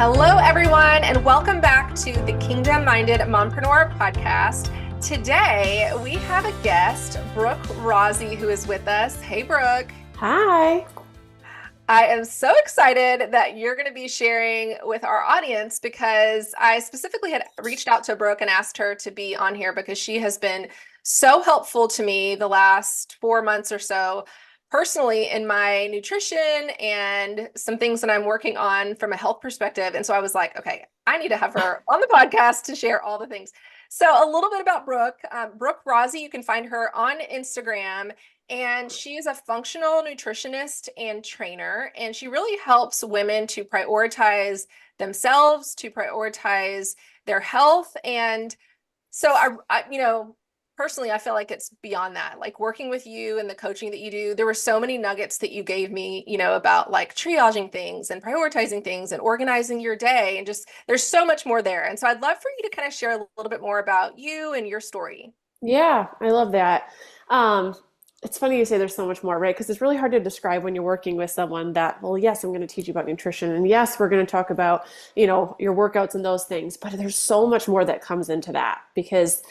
Hello, everyone, and welcome back to the Kingdom Minded Mompreneur podcast. Today, we have a guest, Brooke Rozzie, who is with us. Hey, Brooke. Hi. I am so excited that you're going to be sharing with our audience because I specifically had reached out to Brooke and asked her to be on here because she has been so helpful to me the last 4 months or so, personally in my nutrition and some things that I'm working on from a health perspective. And so I was like, okay, I need to have her on the podcast to share all the things. So a little bit about Brooke. Brooke Rozzie, you can find her on Instagram. And she is a functional nutritionist and trainer, and she really helps women to prioritize themselves, to prioritize their health. And so personally, I feel like it's beyond that. Like working with you and the coaching that you do, there were so many nuggets that you gave me, about like triaging things and prioritizing things and organizing your day. And just, there's so much more there. And so I'd love for you to kind of share a little bit more about you and your story. Yeah, I love that. It's funny you say there's so much more, right? Because it's really hard to describe when you're working with someone that, well, yes, I'm going to teach you about nutrition. And yes, we're going to talk about, your workouts and those things. But there's so much more that comes into that because,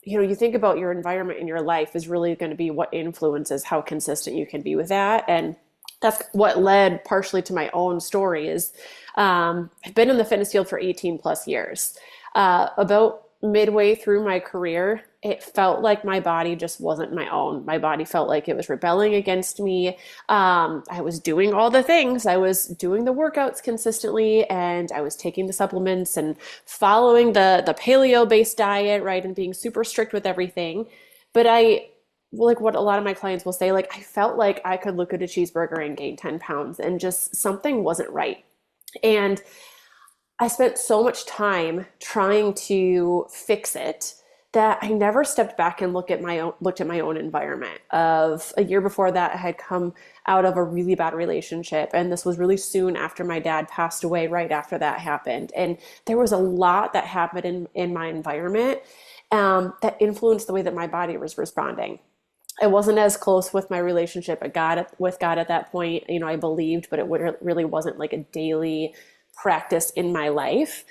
you think about your environment in your life is really going to be what influences how consistent you can be with that. And that's what led partially to my own story is I've been in the fitness field for 18 plus years. About midway through my career, it felt like my body just wasn't my own. My body felt like it was rebelling against me. I was doing all the things. I was doing the workouts consistently, and I was taking the supplements and following the paleo-based diet, right, and being super strict with everything. But like what a lot of my clients will say, like I felt like I could look at a cheeseburger and gain 10 pounds, and just something wasn't right. And I spent so much time trying to fix it that I never stepped back and looked at my own environment. Of a year before that, I had come out of a really bad relationship, and this was really soon after my dad passed away. Right after that happened, and there was a lot that happened in my environment that influenced the way that my body was responding. I wasn't as close with my relationship with God at that point. I believed, but it really wasn't like a daily practice in my life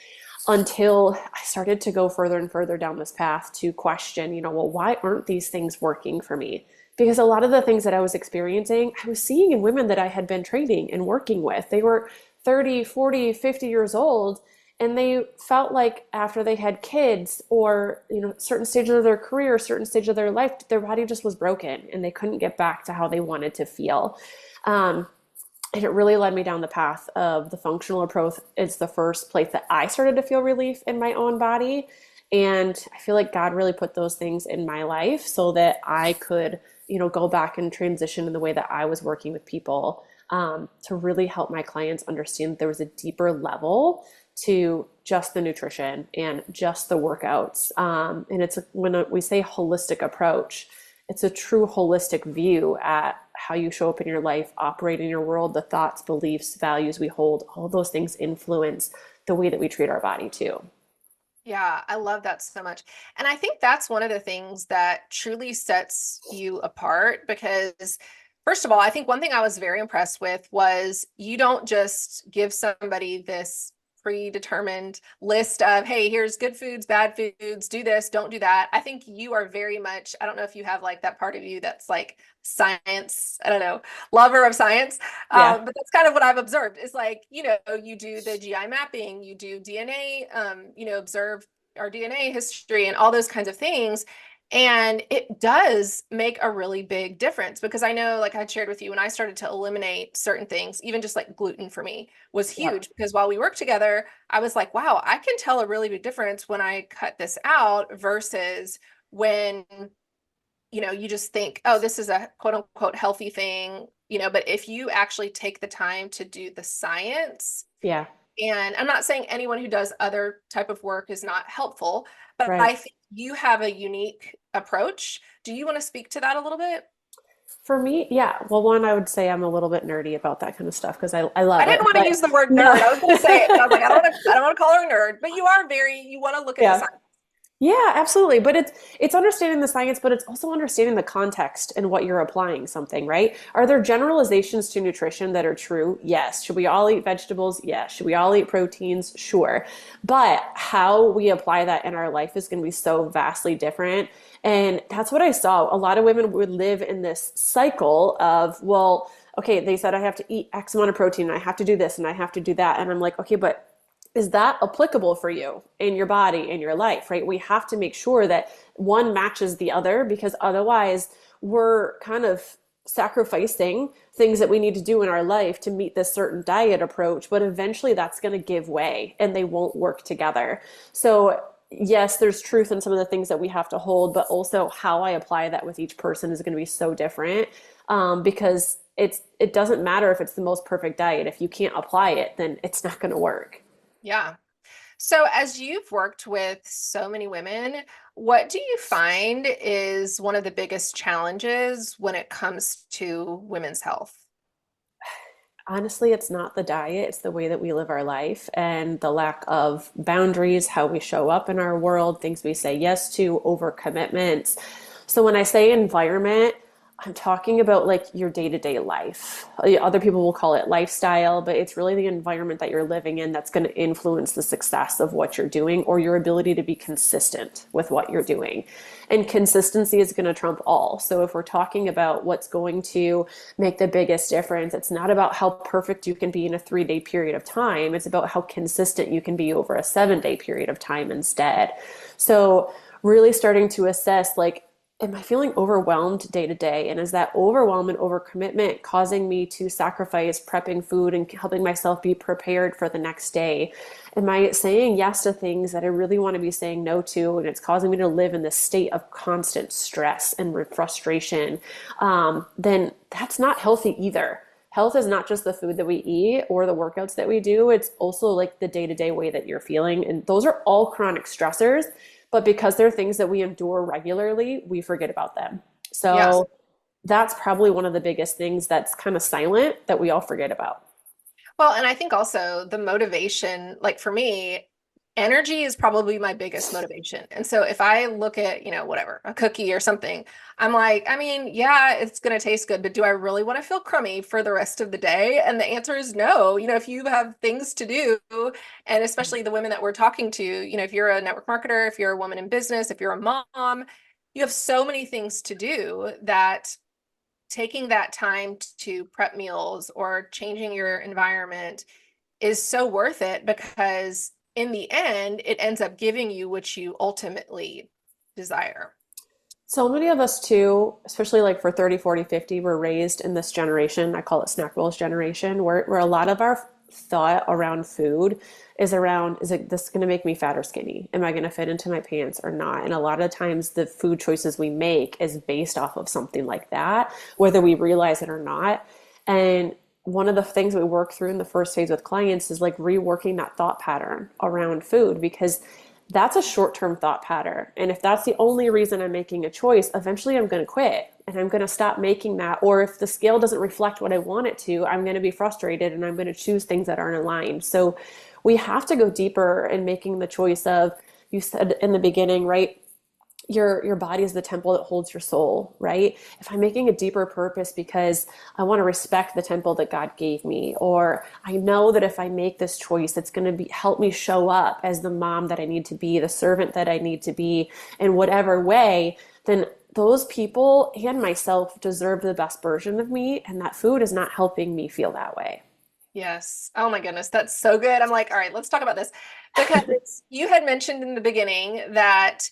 until I started to go further and further down this path to question, well, why aren't these things working for me? Because a lot of the things that I was experiencing, I was seeing in women that I had been training and working with. They were 30, 40, 50 years old, and they felt like after they had kids or, certain stages of their career, certain stage of their life, their body just was broken and they couldn't get back to how they wanted to feel. And it really led me down the path of the functional approach. It's the first place that I started to feel relief in my own body. And I feel like God really put those things in my life so that I could, go back and transition in the way that I was working with people to really help my clients understand that there was a deeper level to just the nutrition and just the workouts. And when we say holistic approach, it's a true holistic view at how you show up in your life, operate in your world, the thoughts, beliefs, values we hold, all those things influence the way that we treat our body too. Yeah, I love that so much. And I think that's one of the things that truly sets you apart because, first of all, I think one thing I was very impressed with was you don't just give somebody this predetermined list of, hey, here's good foods, bad foods, do this, don't do that. I think you are very much, I don't know if you have like that part of you that's like science, I don't know, lover of science. Yeah. But that's kind of what I've observed is like, you do the GI mapping, you do DNA, observe our DNA history and all those kinds of things. And it does make a really big difference because I know, like I shared with you, when I started to eliminate certain things, even just like gluten for me was huge because while we worked together, I was like, wow, I can tell a really big difference when I cut this out versus when, you just think, oh, this is a quote unquote healthy thing, but if you actually take the time to do the science, Yeah. and I'm not saying anyone who does other type of work is not helpful, but I Right. think you have a unique approach. Do you want to speak to that a little bit? For me, yeah. Well, one, I would say I'm a little bit nerdy about that kind of stuff because I I love didn't it. want to But use the word no, nerd. I was going to say it, but I was like, I don't want to call her a nerd, but you are you want to look at the yeah. science. Yeah, absolutely. But it's understanding the science, but it's also understanding the context and what you're applying something, right? Are there generalizations to nutrition that are true? Yes. Should we all eat vegetables? Yes. Should we all eat proteins? Sure. But how we apply that in our life is going to be so vastly different. And that's what I saw. A lot of women would live in this cycle of, well, okay, they said I have to eat X amount of protein and I have to do this and I have to do that. And I'm like, okay, but is that applicable for you in your body, in your life, right? We have to make sure that one matches the other because otherwise we're kind of sacrificing things that we need to do in our life to meet this certain diet approach, but eventually that's going to give way and they won't work together. So, yes, there's truth in some of the things that we have to hold, but also how I apply that with each person is going to be so different because it doesn't matter if it's the most perfect diet. If you can't apply it, then it's not going to work. Yeah. So, as you've worked with so many women, what do you find is one of the biggest challenges when it comes to women's health? Honestly, it's not the diet, it's the way that we live our life and the lack of boundaries, how we show up in our world, things we say yes to, over commitments. So when I say environment, I'm talking about like your day-to-day life. Other people will call it lifestyle, but it's really the environment that you're living in that's going to influence the success of what you're doing or your ability to be consistent with what you're doing. And consistency is going to trump all. So if we're talking about what's going to make the biggest difference, it's not about how perfect you can be in a 3 day period of time. It's about how consistent you can be over a 7 day period of time instead. So really starting to assess like, am I feeling overwhelmed day to day? And is that overwhelm and overcommitment causing me to sacrifice prepping food and helping myself be prepared for the next day? Am I saying yes to things that I really want to be saying no to? And it's causing me to live in this state of constant stress and frustration. Then that's not healthy either. Health is not just the food that we eat or the workouts that we do. It's also like the day to day way that you're feeling. And those are all chronic stressors, but because they're things that we endure regularly, we forget about them. Yeah. So that's probably one of the biggest things that's kind of silent that we all forget about. Well, and I think also the motivation, like for me, energy is probably my biggest motivation. And so if I look at, whatever, a cookie or something, I'm like, I mean, yeah, it's going to taste good, but do I really want to feel crummy for the rest of the day? And the answer is no. If you have things to do, and especially the women that we're talking to, if you're a network marketer, if you're a woman in business, if you're a mom, you have so many things to do that taking that time to prep meals or changing your environment is so worth it because in the end, it ends up giving you what you ultimately desire. So many of us too, especially like for 30, 40, 50, we're raised in this generation, I call it snack bowls generation, where a lot of our thought around food is around, is it this going to make me fat or skinny? Am I going to fit into my pants or not? And a lot of times the food choices we make is based off of something like that, whether we realize it or not. And one of the things we work through in the first phase with clients is like reworking that thought pattern around food because that's a short-term thought pattern. And if that's the only reason I'm making a choice, eventually I'm going to quit and I'm going to stop making that. Or if the scale doesn't reflect what I want it to, I'm going to be frustrated and I'm going to choose things that aren't aligned. So we have to go deeper in making the choice of, you said in the beginning, right? Your body is the temple that holds your soul, right? If I'm making a deeper purpose because I want to respect the temple that God gave me, or I know that if I make this choice, it's going to be help me show up as the mom that I need to be, the servant that I need to be in whatever way, then those people and myself deserve the best version of me, and that food is not helping me feel that way. Yes. Oh my goodness, that's so good. I'm like, all right, let's talk about this because you had mentioned in the beginning that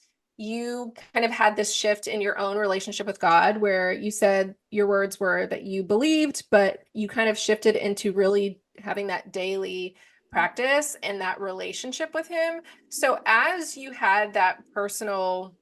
you kind of had this shift in your own relationship with God where you said your words were that you believed, but you kind of shifted into really having that daily practice and that relationship with Him. So, as you had that personal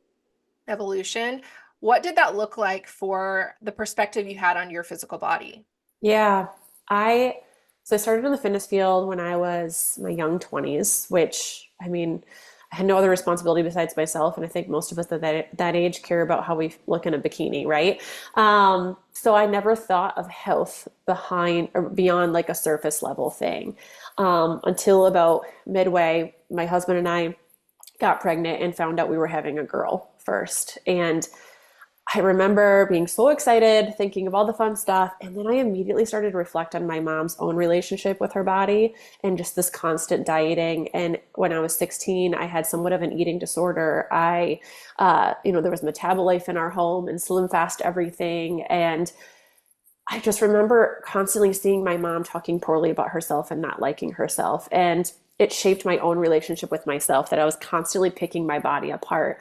evolution, what did that look like for the perspective you had on your physical body? Yeah, I so I started in the fitness field when I was my young 20s, which I mean, I had no other responsibility besides myself, and I think most of us at that age care about how we look in a bikini, right? So I never thought of health behind or beyond like a surface level thing until about midway. My husband and I got pregnant and found out we were having a girl first. And I remember being so excited, thinking of all the fun stuff. And then I immediately started to reflect on my mom's own relationship with her body and just this constant dieting. And when I was 16, I had somewhat of an eating disorder. There was Metabolife in our home and Slim Fast everything. And I just remember constantly seeing my mom talking poorly about herself and not liking herself. And it shaped my own relationship with myself that I was constantly picking my body apart.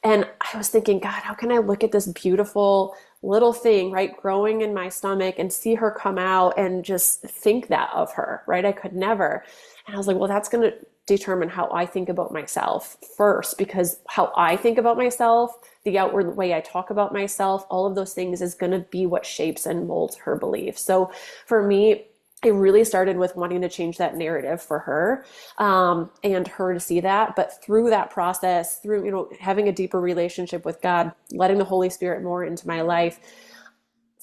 And I was thinking, God, how can I look at this beautiful little thing, right, growing in my stomach and see her come out and just think that of her, right? I could never. And I was like, well, that's going to determine how I think about myself first, because how I think about myself, the outward way I talk about myself, all of those things is going to be what shapes and molds her beliefs. So for me, it really started with wanting to change that narrative for her, and her to see that. But through that process, through, having a deeper relationship with God, letting the Holy Spirit more into my life,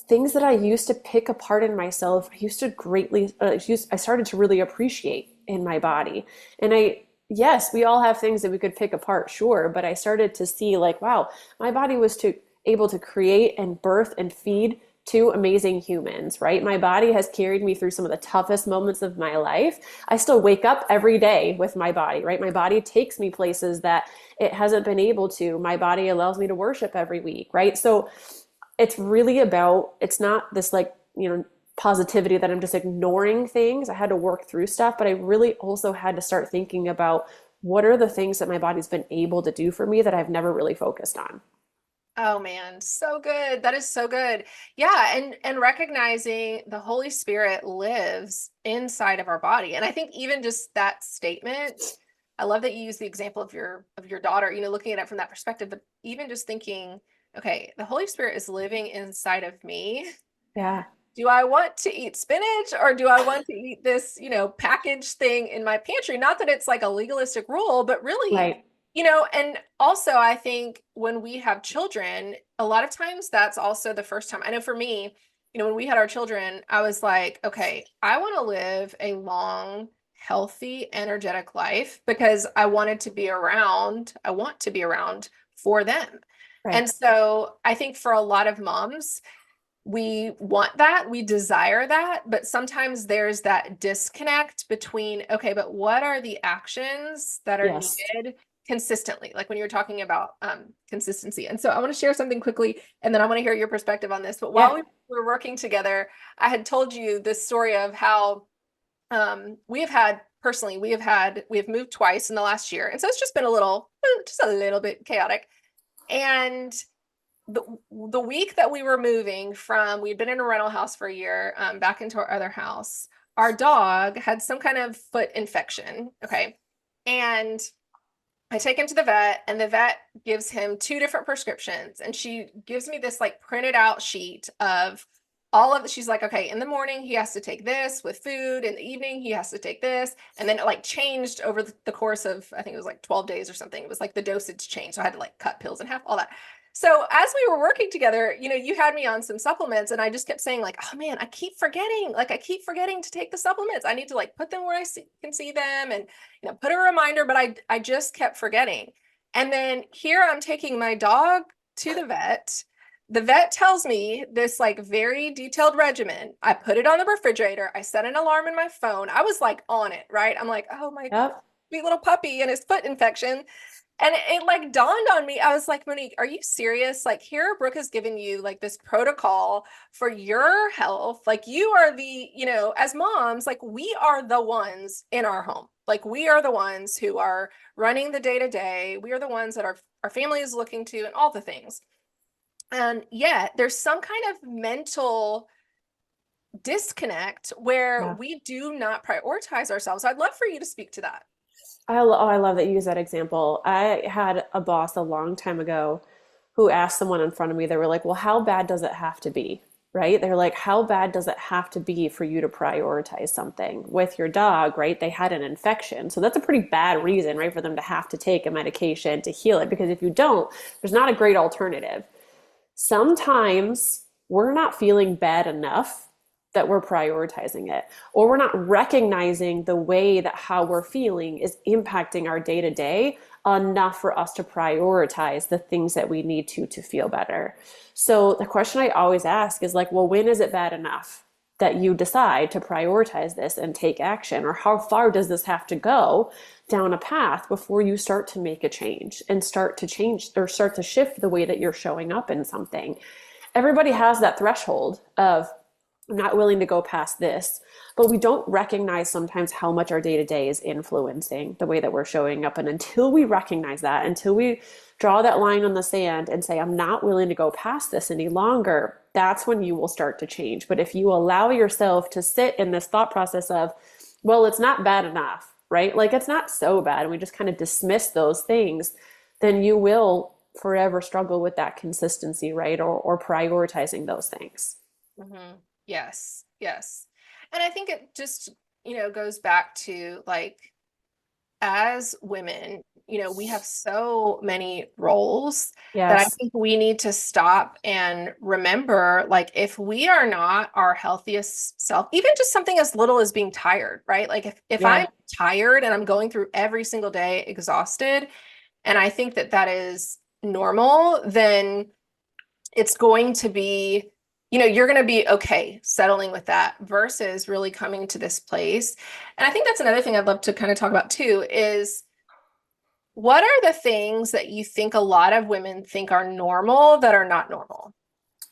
things that I used to pick apart in myself, I started to really appreciate in my body. And yes, we all have things that we could pick apart, sure. But I started to see like, wow, my body was able to create and birth and feed two amazing humans, right? My body has carried me through some of the toughest moments of my life. I still wake up every day with my body, right? My body takes me places that it hasn't been able to. My body allows me to worship every week, right? So it's really it's not this like, positivity that I'm just ignoring things. I had to work through stuff, but I really also had to start thinking about what are the things that my body's been able to do for me that I've never really focused on. Oh man, so good. That is so good. Yeah, and recognizing the Holy Spirit lives inside of our body. And I think even just that statement, I love that you use the example of your daughter, looking at it from that perspective, but even just thinking, okay, the Holy Spirit is living inside of me. Yeah. Do I want to eat spinach or do I want to eat this, packaged thing in my pantry? Not that it's like a legalistic rule, but really, Right. and also I think when we have children, a lot of times that's also the first time. I know for me, when we had our children, I was like, okay, I want to live a long, healthy, energetic life because I want to be around for them. And Right. so I think for a lot of moms, we want that, we desire that, but sometimes there's that disconnect between, okay, but what are the actions that are Yes. needed consistently? Like when you were talking about consistency. And so I want to share something quickly, and then I want to hear your perspective on this. But while Yeah. we were working together, I had told you this story of how we have moved twice in the last year. And so it's just been just a little bit chaotic. And the week that we were moving we'd been in a rental house for a year, back into our other house, our dog had some kind of foot infection. Okay. And I take him to the vet, and the vet gives him two different prescriptions. And she gives me this like printed out sheet of she's like, okay, in the morning, he has to take this with food. In the evening, he has to take this. And then it like changed over the course of, I think it was like 12 days or something. It was like the dosage changed. So I had to like cut pills in half, all that. So as we were working together, you had me on some supplements, and I just kept saying like, oh man, I keep forgetting to take the supplements. I need to like put them where can see them and, put a reminder, but I just kept forgetting. And then here I'm taking my dog to the vet. The vet tells me this like very detailed regimen. I put it on the refrigerator. I set an alarm in my phone. I was like on it, right? I'm like, oh my Yep. sweet little puppy and his foot infection. And it like dawned on me. I was like, Monique, are you serious? Like here, Brooke has given you like this protocol for your health. Like you are as moms, like we are the ones in our home. Like we are the ones who are running the day to day. We are the ones that our family is looking to and all the things. And yet there's some kind of mental disconnect where Yeah. we do not prioritize ourselves. I'd love for you to speak to that. I love that you use that example. I had a boss a long time ago who asked someone in front of me, they were like, well, how bad does it have to be? Right? They're like, how bad does it have to be for you to prioritize something with your dog, right? They had an infection. So that's a pretty bad reason, right, for them to have to take a medication to heal it. Because if you don't, there's not a great alternative. Sometimes we're not feeling bad enough that we're prioritizing it, or we're not recognizing the way that how we're feeling is impacting our day to day enough for us to prioritize the things that we need to feel better. So the question I always ask is like, well, when is it bad enough that you decide to prioritize this and take action? Or how far does this have to go down a path before you start to make a change and start to change or start to shift the way that you're showing up in something? Everybody has that threshold of, I'm not willing to go past this, but we don't recognize sometimes how much our day to day is influencing the way that we're showing up. And until we recognize that, until we draw that line on the sand and say, I'm not willing to go past this any longer, that's when you will start to change. But if you allow yourself to sit in this thought process of, well, it's not bad enough, right? Like it's not so bad, and we just kind of dismiss those things, then you will forever struggle with that consistency, right? Or prioritizing those things. Hmm. Yes, yes. And I think it just, goes back to like, as women, we have so many roles that I Yes. think we need to stop and remember, like, if we are not our healthiest self, even just something as little as being tired, right? Like if I'm Yeah. tired and I'm going through every single day exhausted, and I think that that is normal, then it's going to be, you're going to be okay settling with that versus really coming to this place. And I think that's another thing I'd love to kind of talk about too is what are the things that you think a lot of women think are normal that are not normal?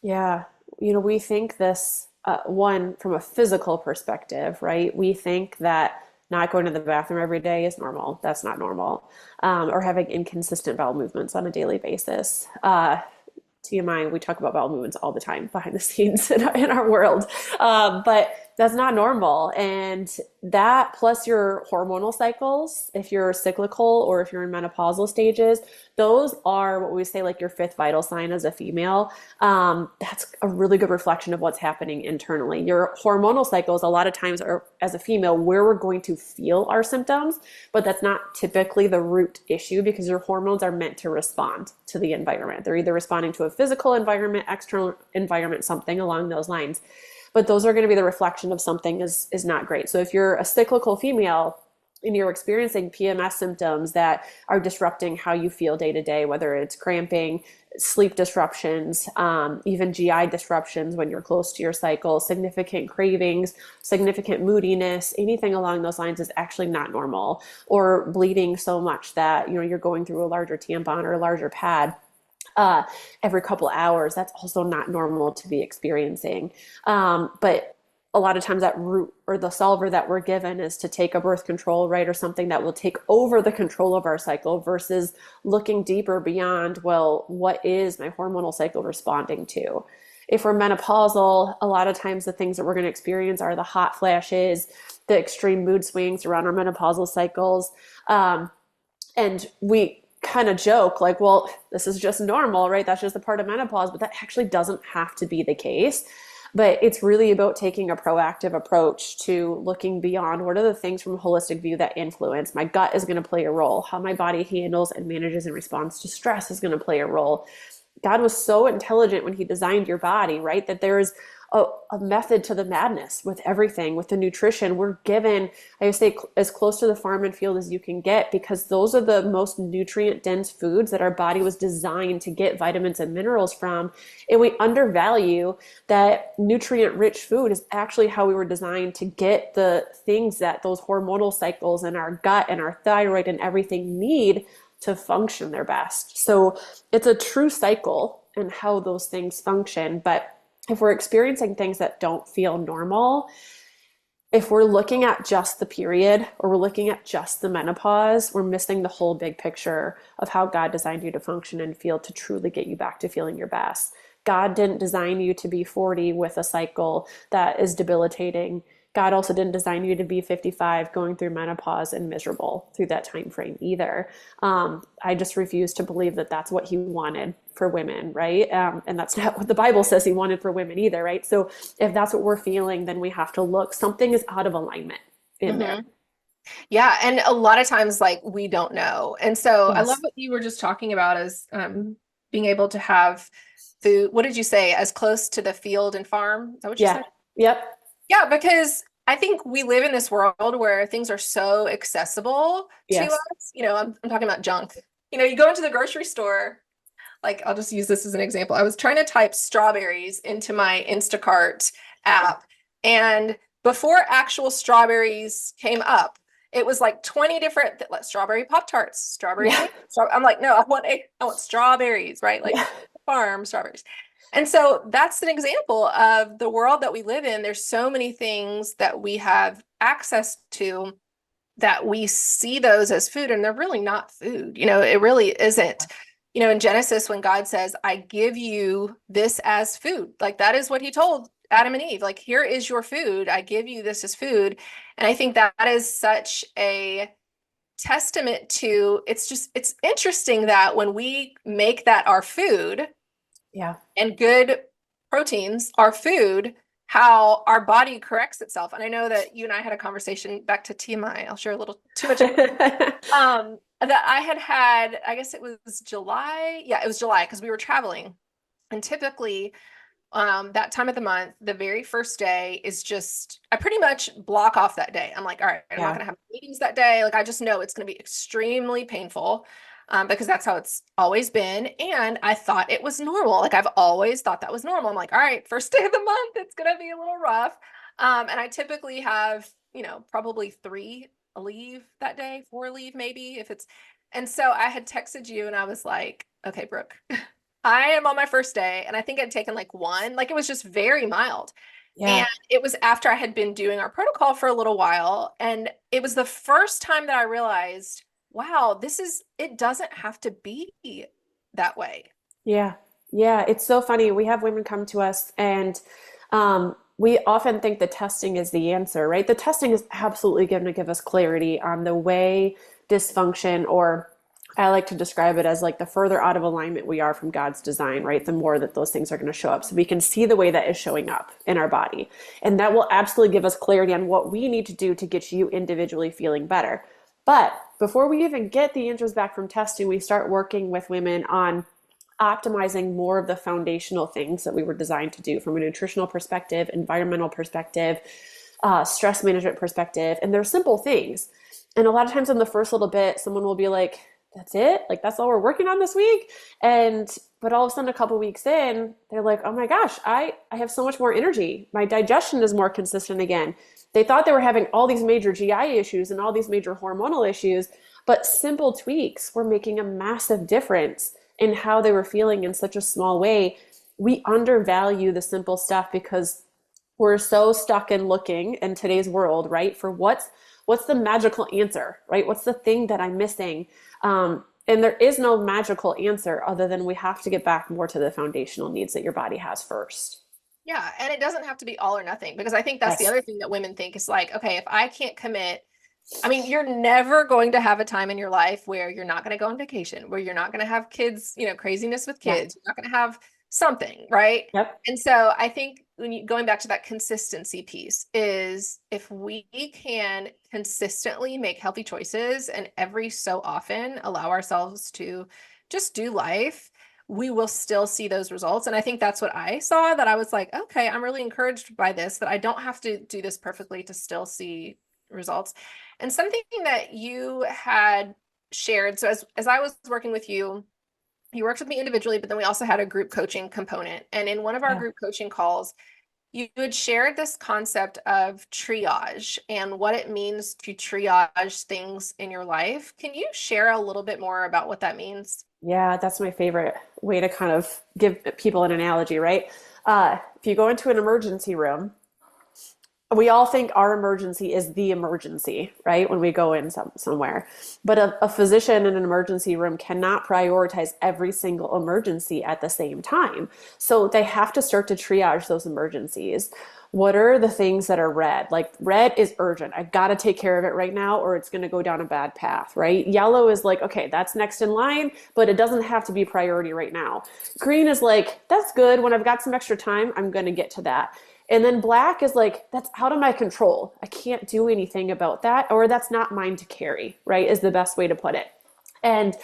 Yeah, we think this, one, from a physical perspective, right? We think that not going to the bathroom every day is normal. That's not normal. Or having inconsistent bowel movements on a daily basis. TMI, we talk about bowel movements all the time behind the scenes in our world. But that's not normal. And that plus your hormonal cycles, if you're cyclical or if you're in menopausal stages, those are what we say like your fifth vital sign as a female. That's a really good reflection of what's happening internally. Your hormonal cycles, a lot of times, are as a female, where we're going to feel our symptoms, but that's not typically the root issue because your hormones are meant to respond to the environment. They're either responding to a physical environment, external environment, something along those lines. But those are going to be the reflection of something is not great. So if you're a cyclical female and you're experiencing PMS symptoms that are disrupting how you feel day to day, whether it's cramping, sleep disruptions, even GI disruptions when you're close to your cycle, significant cravings, significant moodiness, anything along those lines is actually not normal. Or bleeding so much that you're going through a larger tampon or a larger pad every couple hours, that's also not normal to be experiencing. But a lot of times that root or the solver that we're given is to take a birth control, right, or something that will take over the control of our cycle versus looking deeper beyond, well, what is my hormonal cycle responding to? If we're menopausal, a lot of times the things that we're going to experience are the hot flashes, the extreme mood swings around our menopausal cycles. And we kind of joke like, well, this is just normal, right? That's just a part of menopause, but that actually doesn't have to be the case. But it's really about taking a proactive approach to looking beyond what are the things from a holistic view that influence. My gut is going to play a role. How my body handles and manages in response to stress is going to play a role. God was so intelligent when he designed your body, right? That there's a method to the madness with everything, with the nutrition. We're given, I would say, as close to the farm and field as you can get, because those are the most nutrient dense foods that our body was designed to get vitamins and minerals from. And we undervalue that nutrient rich food is actually how we were designed to get the things that those hormonal cycles and our gut and our thyroid and everything need to function their best. So it's a true cycle in how those things function. But if we're experiencing things that don't feel normal, if we're looking at just the period or we're looking at just the menopause, we're missing the whole big picture of how God designed you to function and feel to truly get you back to feeling your best. God didn't design you to be 40 with a cycle that is debilitating. God also didn't design you to be 55 going through menopause and miserable through that time frame either. I just refuse to believe that that's what he wanted for women, right? And that's not what the Bible says he wanted for women either, right? So if that's what we're feeling, then we have to look. Something is out of alignment in there. Hmm. Yeah. And a lot of times, like, we don't know. And so I love Yes. what you were just talking about as being able to have food. What did you say? As close to the field and farm? Is that what you Yeah. said? Yep. Yeah, because I think we live in this world where things are so accessible to Yes. us. I'm talking about junk. You go into the grocery store, like I'll just use this as an example. I was trying to type strawberries into my Instacart app, and before actual strawberries came up, it was like 20 different like strawberry Pop Tarts, strawberry Yeah. cake. I'm like, no, I want strawberries, right? Like Yeah. farm strawberries. And so that's an example of the world that we live in. There's so many things that we have access to that we see those as food, and they're really not food. It really isn't. In Genesis, when God says, I give you this as food, like that is what he told Adam and Eve. Like, here is your food. I give you this as food. And I think that is such a testament to it's interesting that when we make that our food, Yeah. and good proteins are food, how our body corrects itself. And I know that you and I had a conversation back to TMI. I'll share a little too much that I had, I guess it was July. Yeah, it was July because we were traveling. And typically, that time of the month, the very first day is just, I pretty much block off that day. I'm like, all right, I'm not Yeah. going to have meetings that day. Like, I just know it's going to be extremely painful, because that's how it's always been. And I thought it was normal. Like, I've always thought that was normal. I'm like, all right, first day of the month, it's going to be a little rough. And I typically have, probably three leave that day, four leave maybe if it's, and so I had texted you and I was like, okay, Brooke, I am on my first day, and I think I'd taken like one, like it was just very mild. And Yeah. it was after I had been doing our protocol for a little while. And it was the first time that I realized, wow, it doesn't have to be that way. Yeah. Yeah. It's so funny. We have women come to us and we often think the testing is the answer, right? The testing is absolutely going to give us clarity on the way dysfunction, or I like to describe it as like the further out of alignment we are from God's design, right? The more that those things are going to show up. So we can see the way that is showing up in our body. And that will absolutely give us clarity on what we need to do to get you individually feeling better. But before we even get the answers back from testing, we start working with women on optimizing more of the foundational things that we were designed to do from a nutritional perspective, environmental perspective, stress management perspective. And they're simple things. And a lot of times in the first little bit, someone will be like, that's it? Like, that's all we're working on this week? But all of a sudden, a couple weeks in, they're like, oh my gosh, I have so much more energy. My digestion is more consistent again. They thought they were having all these major GI issues and all these major hormonal issues, but simple tweaks were making a massive difference in how they were feeling in such a small way. We undervalue the simple stuff because we're so stuck in looking in today's world, right? For what's the magical answer, right? What's the thing that I'm missing? And there is no magical answer other than we have to get back more to the foundational needs that your body has first. Yeah. And it doesn't have to be all or nothing, because I think that's the Yes. other thing that women think is like, okay, if I can't commit, I mean, you're never going to have a time in your life where you're not going to go on vacation, where you're not going to have kids, craziness with Yeah. kids. You're not going to have something, right? Yep. And so I think going back to that consistency piece is if we can consistently make healthy choices and every so often allow ourselves to just do life, we will still see those results. And I think that's what I saw, that I was like, okay, I'm really encouraged by this, that I don't have to do this perfectly to still see results. And something that you had shared, so as I was working with you, you worked with me individually, but then we also had a group coaching component. And in one of our Yeah. group coaching calls, you had shared this concept of triage and what it means to triage things in your life. Can you share a little bit more about what that means? Yeah, that's my favorite way to kind of give people an analogy, right? If you go into an emergency room, we all think our emergency is the emergency, right? When we go in somewhere. But a physician in an emergency room cannot prioritize every single emergency at the same time. So they have to start to triage those emergencies. What are the things that are red? Like, red is urgent. I've got to take care of it right now or it's going to go down a bad path, right? Yellow is like, okay, that's next in line, but it doesn't have to be priority right now. Green is like, that's good. When I've got some extra time, I'm going to get to that. And then black is like, that's out of my control. I can't do anything about that, or that's not mine to carry, right? Is the best way to put it. And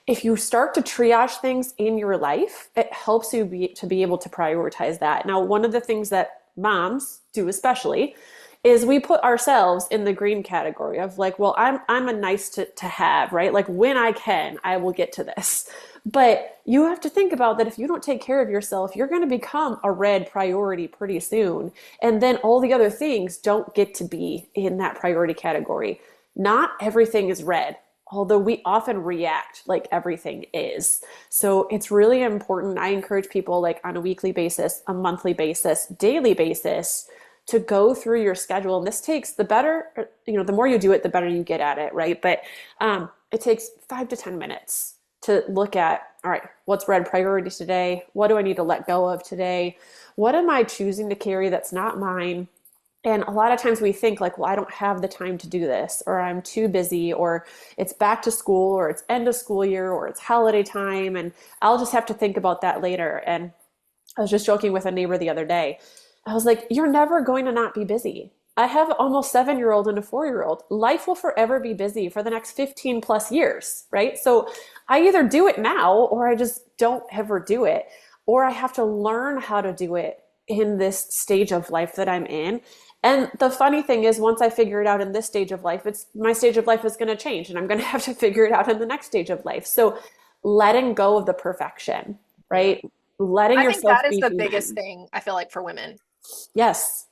if you start to triage things in your life, it helps you to be able to prioritize that. Now, one of the things that moms do especially, is we put ourselves in the green category of like, well, I'm a nice to have, right? Like when I can, I will get to this. But you have to think about that if you don't take care of yourself, you're going to become a red priority pretty soon. And then all the other things don't get to be in that priority category. Not everything is red, although we often react like everything is. So it's really important. I encourage people like on a weekly basis, a monthly basis, daily basis to go through your schedule. And this takes the better, the more you do it, the better you get at it, right? But it takes 5 to 10 minutes to look at, all right, what's red priority today? What do I need to let go of today? What am I choosing to carry that's not mine? And a lot of times we think like, well, I don't have the time to do this, or I'm too busy, or it's back to school, or it's end of school year, or it's holiday time, and I'll just have to think about that later. And I was just joking with a neighbor the other day. I was like, you're never going to not be busy. I have almost 7-year-old and a 4-year-old. Life will forever be busy for the next 15 plus years, right? So I either do it now or I just don't ever do it, or I have to learn how to do it in this stage of life that I'm in. And the funny thing is, once I figure it out in this stage of life, it's my stage of life is going to change and I'm going to have to figure it out in the next stage of life. So letting go of the perfection, right? Letting I think yourself that is be the biggest human. thing I feel like for women. Yes,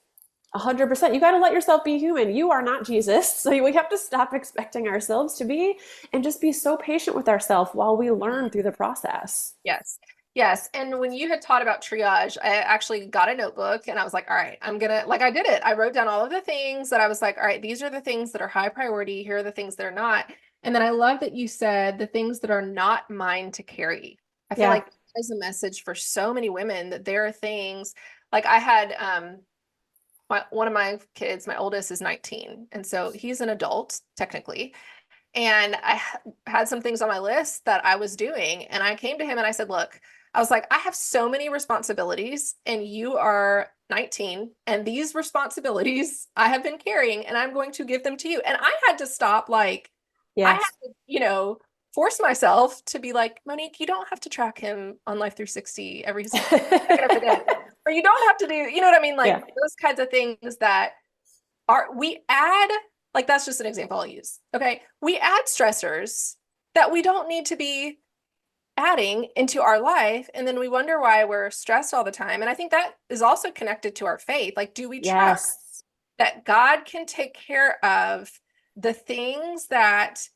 100%. You got to let yourself be human. You are not Jesus. So we have to stop expecting ourselves to be and just be so patient with ourselves while we learn through the process. Yes. Yes. And when you had taught about triage, I actually got a notebook and I was like, all right, I did it. I wrote down all of the things that I was like, all right, these are the things that are high priority. Here are the things that are not. And then I love that you said the things that are not mine to carry. I feel Yeah. like as a message for so many women that there are things like I had, one of my kids, my oldest is 19. And so he's an adult technically. And I had some things on my list that I was doing. And I came to him and I said, look, I was like, I have so many responsibilities and you are 19 and these responsibilities I have been carrying and I'm going to give them to you. And I had to stop, like, I had Yes. to, force myself to be like, Monique, you don't have to track him on Life 360 every second of the day. Or you don't have to do, you know what I mean? Like Yeah. those kinds of things that we add, like that's just an example I'll use. Okay. We add stressors that we don't need to be adding into our life. And then we wonder why we're stressed all the time. And I think that is also connected to our faith. Like, do we trust Yes. that God can take care of the things that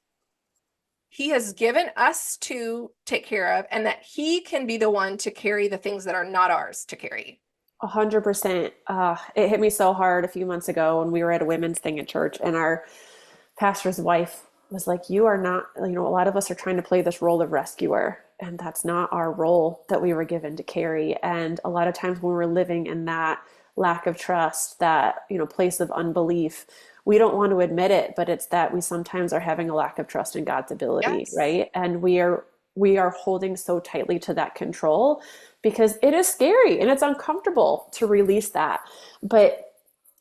he has given us to take care of and that he can be the one to carry the things that are not ours to carry? 100%. It hit me so hard a few months ago when we were at a women's thing at church, and our pastor's wife was like, you are not, a lot of us are trying to play this role of rescuer, and that's not our role that we were given to carry. And a lot of times when we're living in that lack of trust, that, place of unbelief, we don't want to admit it, but it's that we sometimes are having a lack of trust in God's ability, Yes. right? And we are holding so tightly to that control because it is scary and it's uncomfortable to release that. But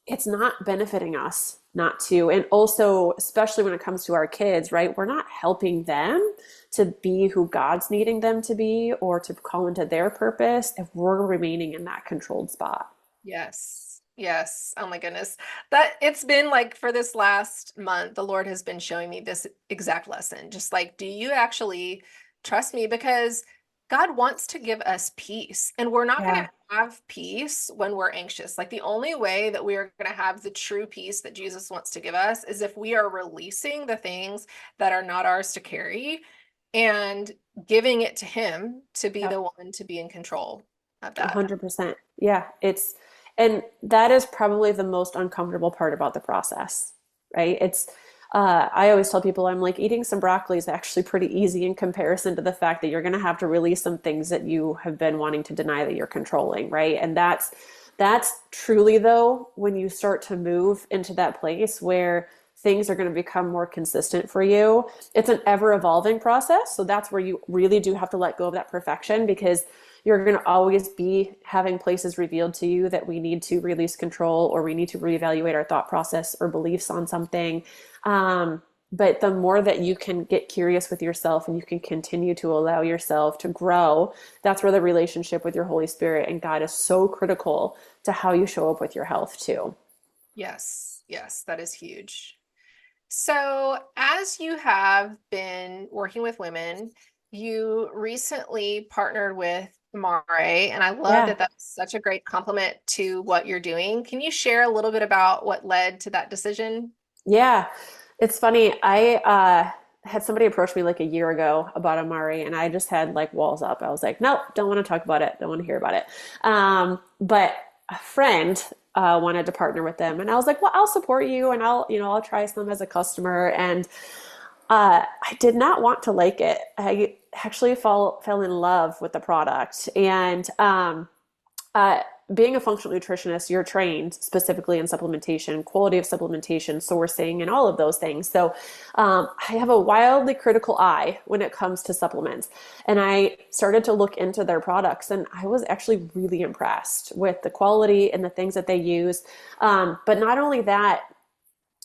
it's not benefiting us not to. And also, especially when it comes to our kids, right? We're not helping them to be who God's needing them to be or to call into their purpose if we're remaining in that controlled spot. Yes. Yes. Oh my goodness. That it's been like for this last month, the Lord has been showing me this exact lesson. Just like, do you actually trust me? Because God wants to give us peace, and we're not going Yeah. to have peace when we're anxious. Like the only way that we are going to have the true peace that Jesus wants to give us is if we are releasing the things that are not ours to carry and giving it to him to be Yep. the one to be in control of that. 100%. Yeah. And that is probably the most uncomfortable part about the process, right? I always tell people, I'm like, eating some broccoli is actually pretty easy in comparison to the fact that you're going to have to release some things that you have been wanting to deny that you're controlling, right? And that's truly, though, when you start to move into that place where things are going to become more consistent for you. It's an ever evolving process. So that's where you really do have to let go of that perfection, because you're going to always be having places revealed to you that we need to release control, or we need to reevaluate our thought process or beliefs on something. But the more that you can get curious with yourself and you can continue to allow yourself to grow, that's where the relationship with your Holy Spirit and God is so critical to how you show up with your health too. Yes, yes, that is huge. So, as you have been working with women, you recently partnered with Mare, and I love Yeah. that that's such a great compliment to what you're doing. Can you share a little bit about what led to that decision? Yeah. It's funny. I had somebody approach me like a year ago about Amari, and I just had like walls up. I was like, nope, don't want to talk about it. Don't want to hear about it. But a friend wanted to partner with them, and I was like, well, I'll support you, and I'll try some as a customer. And I did not want to like it. I actually fell in love with the product, and uh, being a functional nutritionist, you're trained specifically in supplementation, quality of supplementation, sourcing, and all of those things. So I have a wildly critical eye when it comes to supplements. And I started to look into their products, and I was actually really impressed with the quality and the things that they use. But not only that,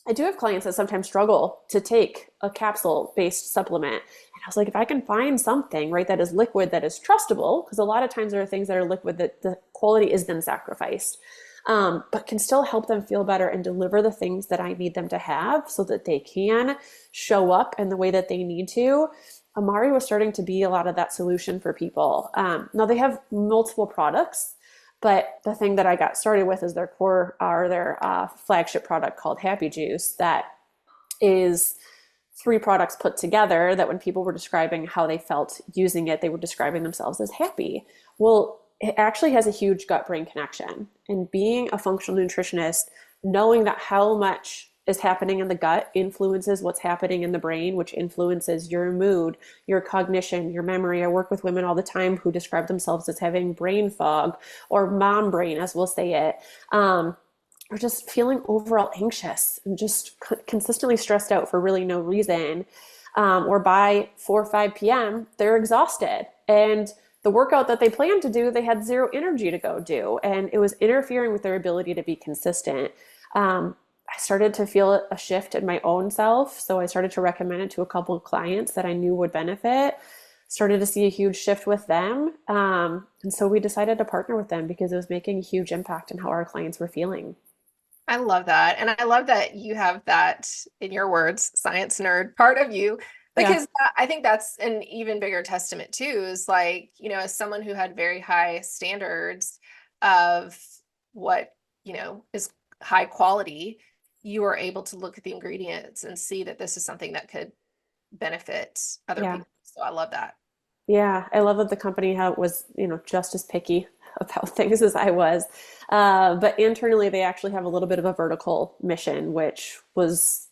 I do have clients that sometimes struggle to take a capsule based supplement. And I was like, if I can find something, right, that is liquid, that is trustable, because a lot of times there are things that are liquid that the quality is then sacrificed, but can still help them feel better and deliver the things that I need them to have so that they can show up in the way that they need to. Amari was starting to be a lot of that solution for people. Now they have multiple products, but the thing that I got started with is their core or their flagship product called Happy Juice. That is three products put together that when people were describing how they felt using it, they were describing themselves as happy. Well, it actually has a huge gut brain connection. And being a functional nutritionist, knowing that how much is happening in the gut influences what's happening in the brain, which influences your mood, your cognition, your memory. I work with women all the time who describe themselves as having brain fog or mom brain, as we'll say it. Or just feeling overall anxious and just consistently stressed out for really no reason. Or by 4 or 5 p.m., they're exhausted. And the workout that they planned to do, they had zero energy to go do. And it was interfering with their ability to be consistent. I started to feel a shift in my own self. So I started to recommend it to a couple of clients that I knew would benefit. Started to see a huge shift with them. And so we decided to partner with them because it was making a huge impact in how our clients were feeling. I love that. And I love that you have that, in your words, science nerd part of you, Yeah. because I think that's an even bigger testament too, is like, as someone who had very high standards of what, is high quality, you are able to look at the ingredients and see that this is something that could benefit other Yeah. people. So I love that. Yeah, I love that the company was, just as picky about things as I was. But internally, they actually have a little bit of a vertical mission, which was,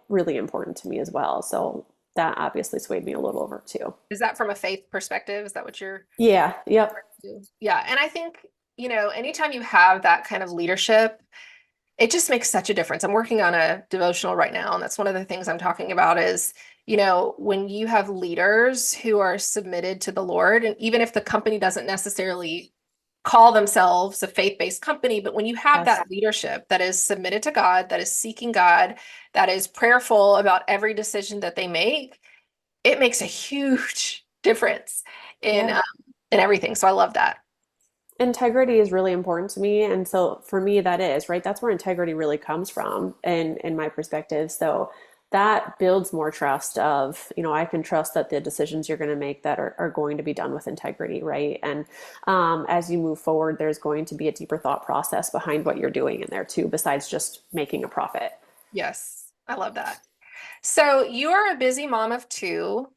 really important to me as well. So that obviously swayed me a little over too. Is that from a faith perspective? Is that what you're Yeah, yep. referring to? Yeah. And I think, anytime you have that kind of leadership, it just makes such a difference. I'm working on a devotional right now, and that's one of the things I'm talking about is, when you have leaders who are submitted to the Lord, and even if the company doesn't necessarily call themselves a faith-based company, but when you have Yes. that leadership that is submitted to God, that is seeking God, that is prayerful about every decision that they make, it makes a huge difference in Yeah. um, in everything. So I love that. Integrity is really important to me. And so for me, that is, right? That's where integrity really comes from in my perspective. So that builds more trust of, I can trust that the decisions you're going to make that are going to be done with integrity, right? And as you move forward, there's going to be a deeper thought process behind what you're doing in there too, besides just making a profit. Yes, I love that. So you are a busy mom of two,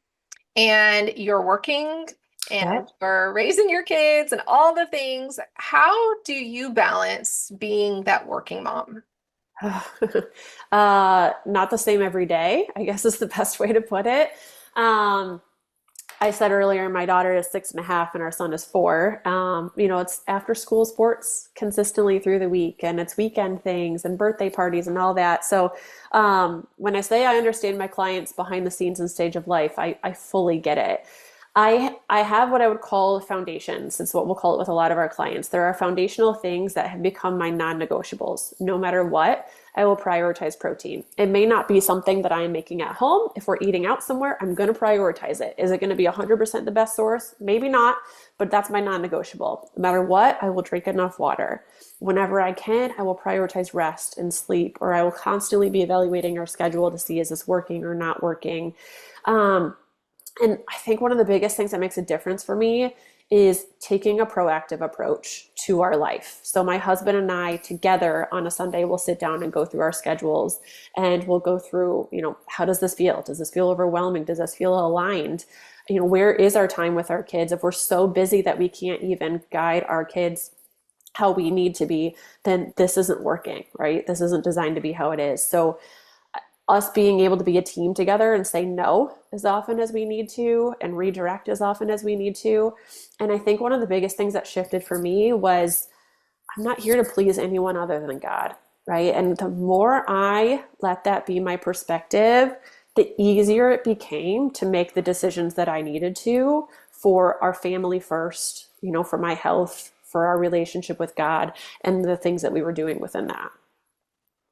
and you're working and Yep. you're raising your kids and all the things. How do you balance being that working mom? Not the same every day, I guess is the best way to put it. Um, I said earlier, my daughter is 6.5 and our son is 4. It's after school sports consistently through the week, and it's weekend things and birthday parties and all that. So when I say I understand my clients behind the scenes and stage of life, I fully get it. I have what I would call foundations. It's what we'll call it with a lot of our clients. There are foundational things that have become my non-negotiables. No matter what, I will prioritize protein. It may not be something that I am making at home. If we're eating out somewhere, I'm going to prioritize it. Is it going to be 100% the best source? Maybe not, but that's my non-negotiable. No matter what, I will drink enough water. Whenever I can, I will prioritize rest and sleep, or I will constantly be evaluating our schedule to see is this working or not working. Um, and I think one of the biggest things that makes a difference for me is taking a proactive approach to our life. So my husband and I together on a Sunday will sit down and go through our schedules, and we'll go through, how does this feel? Does this feel overwhelming? Does this feel aligned? Where is our time with our kids? If we're so busy that we can't even guide our kids how we need to be, then this isn't working, right? This isn't designed to be how it is. So us being able to be a team together and say no as often as we need to and redirect as often as we need to. And I think one of the biggest things that shifted for me was I'm not here to please anyone other than God, right? And the more I let that be my perspective, the easier it became to make the decisions that I needed to for our family first, for my health, for our relationship with God, and the things that we were doing within that.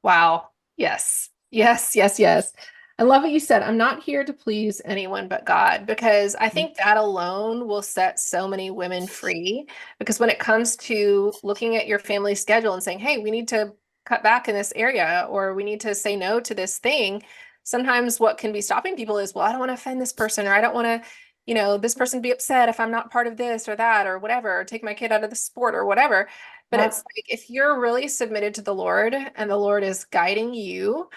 Wow. Yes. Yes, yes, yes. I love what you said. I'm not here to please anyone but God, because I think that alone will set so many women free. Because when it comes to looking at your family schedule and saying, hey, we need to cut back in this area, or we need to say no to this thing, sometimes what can be stopping people is, well, I don't want to offend this person, or I don't want to, this person be upset if I'm not part of this or that or whatever, or take my kid out of the sport or whatever. But Yep. it's like if you're really submitted to the Lord and the Lord is guiding you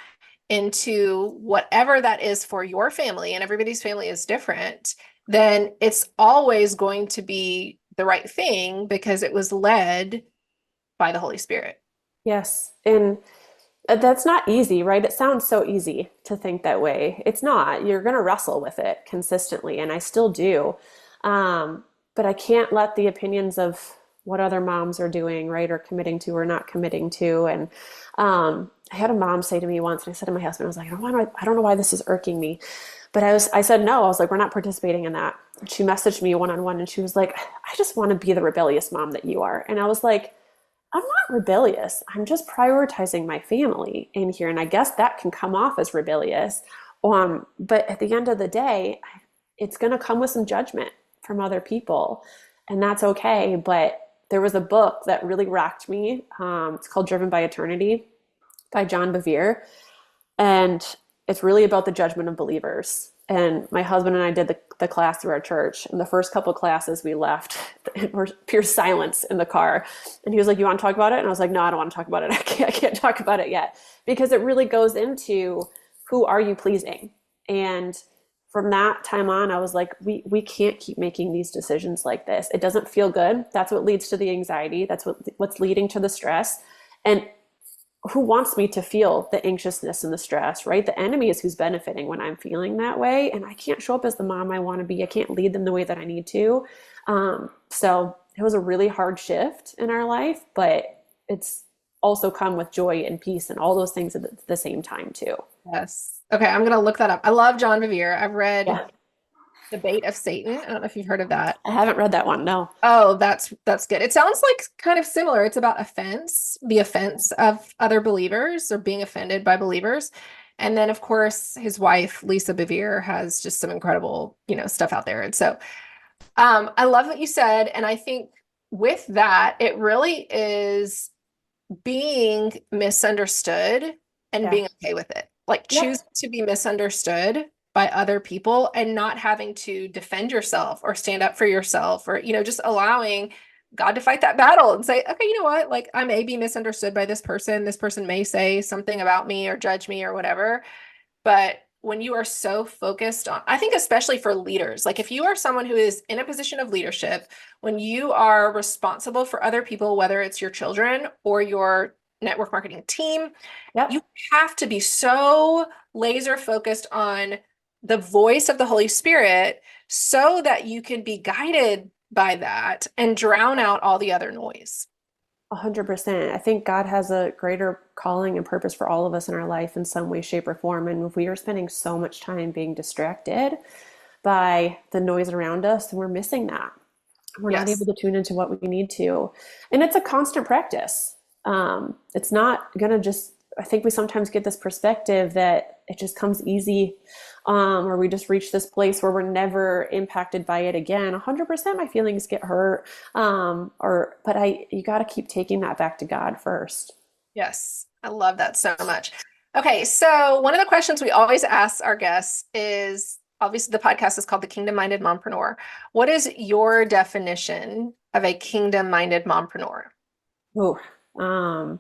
into whatever that is for your family, and everybody's family is different, then it's always going to be the right thing because it was led by the Holy Spirit. Yes. And that's not easy, right? It sounds so easy to think that way. It's not. You're going to wrestle with it consistently, and I still do. But I can't let the opinions of what other moms are doing, right, or committing to or not committing to. And I had a mom say to me once, and I said to my husband, I was like, I don't know why this is irking me. But I said, no, I was like, we're not participating in that. And she messaged me one-on-one, and she was like, I just want to be the rebellious mom that you are. And I was like, I'm not rebellious. I'm just prioritizing my family in here. And I guess that can come off as rebellious. But at the end of the day, it's going to come with some judgment from other people. And that's okay. But there was a book that really rocked me. It's called Driven by Eternity by John Bevere. And it's really about the judgment of believers. And my husband and I did the class through our church. And the first couple of classes we left, it was pure silence in the car. And he was like, you want to talk about it? And I was like, no, I don't want to talk about it. I can't talk about it yet. Because it really goes into who are you pleasing? And from that time on, I was like, we can't keep making these decisions like this. It doesn't feel good. That's what leads to the anxiety. That's what's leading to the stress. And who wants me to feel the anxiousness and the stress, right? The enemy is who's benefiting when I'm feeling that way. And I can't show up as the mom I want to be. I can't lead them the way that I need to. So it was a really hard shift in our life, but it's also come with joy and peace and all those things at the same time too. Yes. Okay, I'm gonna look that up. I love John Bevere. I've read Yeah. The Bait of Satan. I don't know if you've heard of that. I haven't read that one. No. Oh, that's good. It sounds like kind of similar. It's about offense, the offense of other believers or being offended by believers. And then of course his wife, Lisa Bevere, has just some incredible, stuff out there. And so I love what you said. And I think with that, it really is being misunderstood and Yeah. being okay with it. Like Yep. choosing to be misunderstood by other people and not having to defend yourself or stand up for yourself, or, just allowing God to fight that battle and say, okay, you know what? Like I may be misunderstood by this person. This person may say something about me or judge me or whatever. But when you are so focused on, I think, especially for leaders, like if you are someone who is in a position of leadership, when you are responsible for other people, whether it's your children or your network marketing team, you Yep. have to be so laser focused on the voice of the Holy Spirit so that you can be guided by that and drown out all the other noise. 100%. I think God has a greater calling and purpose for all of us in our life in some way, shape, or form. And if we are spending so much time being distracted, by the noise around us, and we're missing that. We're not Yes. able to tune into what we need to. And it's a constant practice. It's not going to just, I think we sometimes get this perspective that it just comes easy, or we just reach this place where we're never impacted by it again. 100% my feelings get hurt. You got to keep taking that back to God first. Yes. I love that so much. Okay. So one of the questions we always ask our guests is, obviously the podcast is called The Kingdom Minded Mompreneur. What is your definition of a kingdom minded mompreneur? Oh, I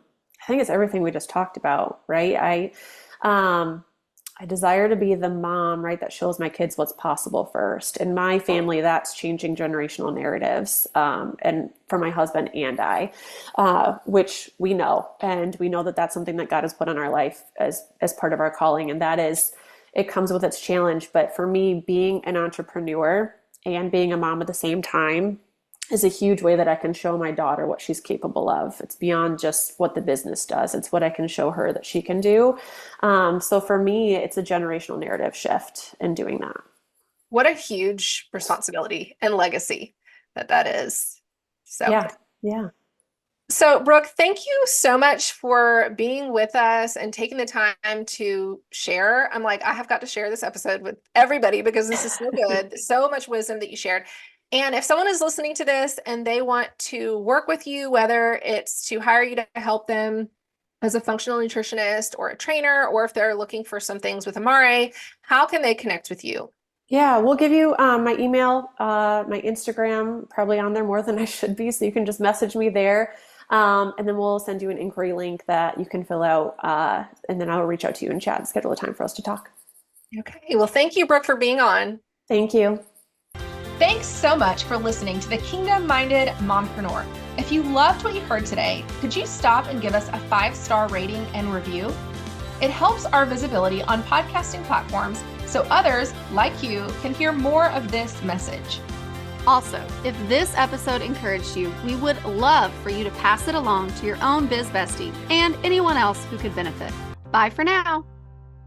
think it's everything we just talked about, right? I desire to be the mom, right, that shows my kids what's possible first. In my family, that's changing generational narratives, and for my husband and I, which we know, and we know that that's something that God has put on our life as part of our calling, and that is, it comes with its challenge. But for me, being an entrepreneur and being a mom at the same time is a huge way that I can show my daughter what she's capable of. It's beyond just what the business does. It's what I can show her that she can do. So for me, it's a generational narrative shift in doing that. What a huge responsibility and legacy that is. So, Yeah. So Brooke, thank you so much for being with us and taking the time to share. I'm like, I have got to share this episode with everybody because this is so good. So much wisdom that you shared. And if someone is listening to this and they want to work with you, whether it's to hire you to help them as a functional nutritionist or a trainer, or if they're looking for some things with Amare, how can they connect with you? Yeah, we'll give you my email, my Instagram, probably on there more than I should be. So you can just message me there. And then we'll send you an inquiry link that you can fill out. And then I'll reach out to you and chat and schedule a time for us to talk. Okay. Well, thank you, Brooke, for being on. Thank you. Thanks so much for listening to the Kingdom Minded Mompreneur. If you loved what you heard today, could you stop and give us a 5-star rating and review? It helps our visibility on podcasting platforms so others like you can hear more of this message. Also, if this episode encouraged you, we would love for you to pass it along to your own biz bestie and anyone else who could benefit. Bye for now.